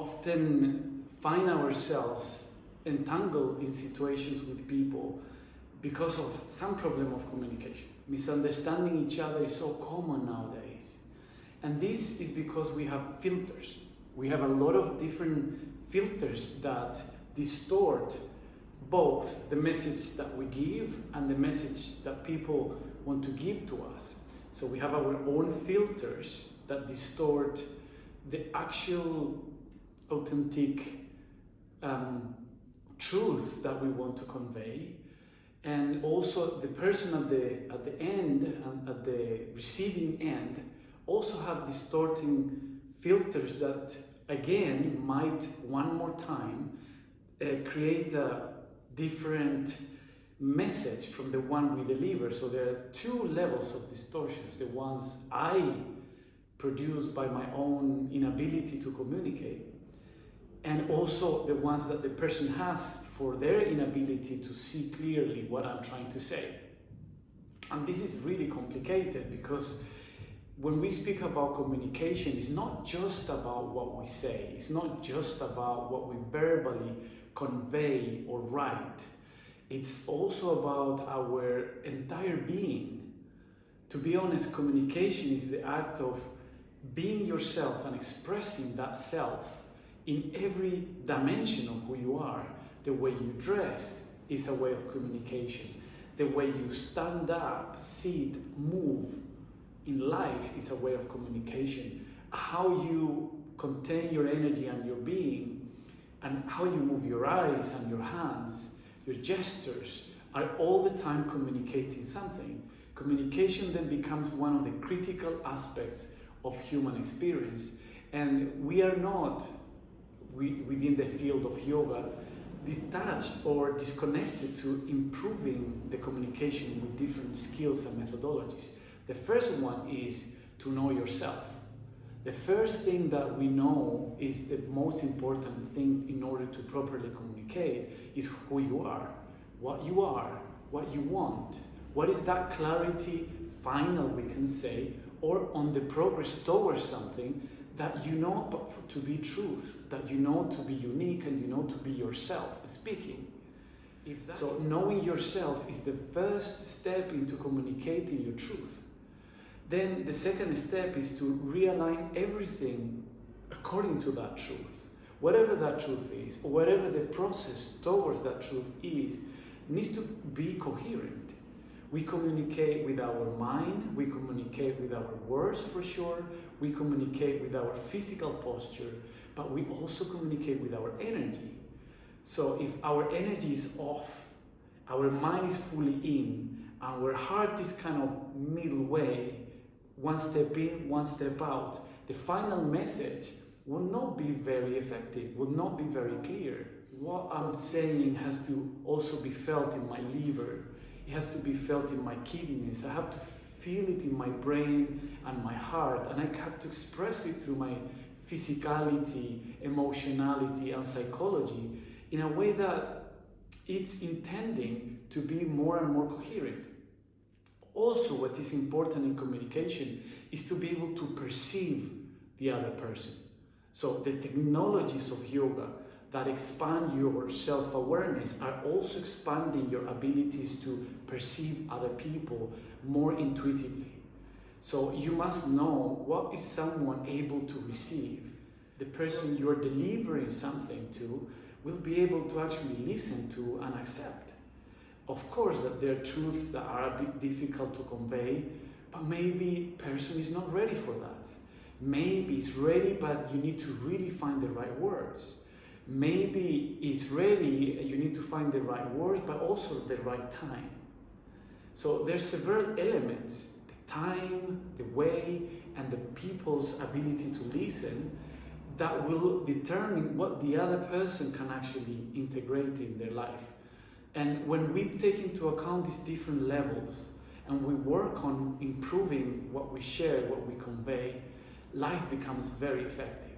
often find ourselves entangled in situations with people because of some problem of communication. Misunderstanding each other is so common nowadays. And this is because we have filters. We have a lot of different filters that distort both the message that we give and the message that people want to give to us. So we have our own filters that distort the actual authentic truth that we want to convey, and also the person at the end and at the receiving end also have distorting filters that again might one more time create a different message from the one we deliver. So there are two levels of distortions: the ones I produce by my own inability to communicate, and also the ones that the person has for their inability to see clearly what I'm trying to say. And this is really complicated, because when we speak about communication, it's not just about what we say, it's not just about what we verbally convey or write, it's also about our entire being. To be honest, communication is the act of being yourself and expressing that self in every dimension of who you are. The way you dress is a way of communication. The way you stand up, sit, move in life is a way of communication. How you contain your energy and your being, and how you move your eyes and your hands, your gestures, are all the time communicating something. Communication then becomes one of the critical aspects of human experience. And we are not, within the field of yoga, detached or disconnected to improving the communication with different skills and methodologies. The first one is to know yourself. The first thing that we know is the most important thing in order to properly communicate is who you are, what you want. What is that clarity final, we can say, or on the progress towards something that you know to be truth, that you know to be unique, and you know to be yourself speaking. So knowing yourself is the first step into communicating your truth. Then the second step is to realign everything according to that truth. Whatever that truth is, or whatever the process towards that truth is, needs to be coherent. We communicate with our mind, we communicate with our words for sure, we communicate with our physical posture, but we also communicate with our energy. So if our energy is off, our mind is fully in, our heart is kind of middle way, one step in, one step out, the final message will not be very effective, will not be very clear. What I'm saying has to also be felt in my liver. It has to be felt in my kidneys. I have to feel it in my brain and my heart, and I have to express it through my physicality, emotionality, and psychology in a way that it's intending to be more and more coherent. Also, what is important in communication is to be able to perceive the other person. So the technologies of yoga that expand your self-awareness are also expanding your abilities to perceive other people more intuitively. So you must know what is someone able to receive. The person you're delivering something to will be able to actually listen to and accept. Of course that there are truths that are a bit difficult to convey, but maybe person is not ready for that. Maybe it's ready, but you need to really find the right words. Maybe it's ready, you need to find the right words, but also the right time. So there's several elements, the time, the way, and the people's ability to listen that will determine what the other person can actually integrate in their life. And when we take into account these different levels and we work on improving what we share, what we convey, life becomes very effective.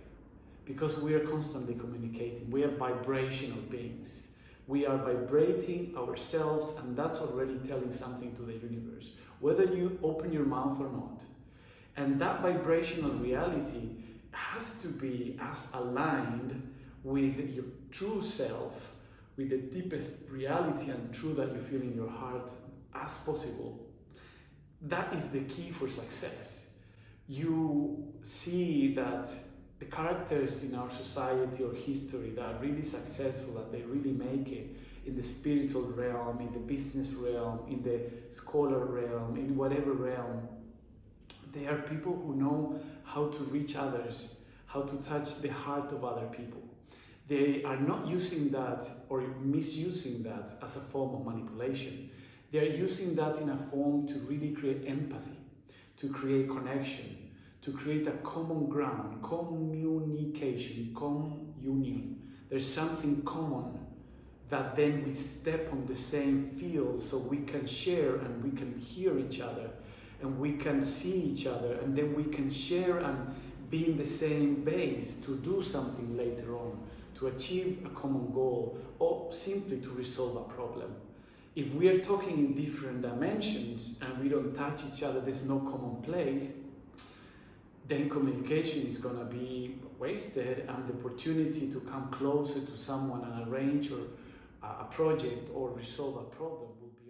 Because we are constantly communicating. We are vibrational beings. We are vibrating ourselves, and that's already telling something to the universe, whether you open your mouth or not. And that vibrational reality has to be as aligned with your true self, with the deepest reality and truth that you feel in your heart as possible. That is the key for success. You see that the characters in our society or history that are really successful, that they really make it in the spiritual realm, in the business realm, in the scholar realm, in whatever realm, they are people who know how to reach others, how to touch the heart of other people. They are not using that or misusing that as a form of manipulation. They are using that in a form to really create empathy, to create connection, to create a common ground, communication, communion. There's something common that then we step on the same field so we can share and we can hear each other and we can see each other, and then we can share and be in the same base to do something later on, to achieve a common goal, or simply to resolve a problem. If we are talking in different dimensions and we don't touch each other, there's no common place, then communication is going to be wasted, and the opportunity to come closer to someone and arrange or a project or resolve a problem will be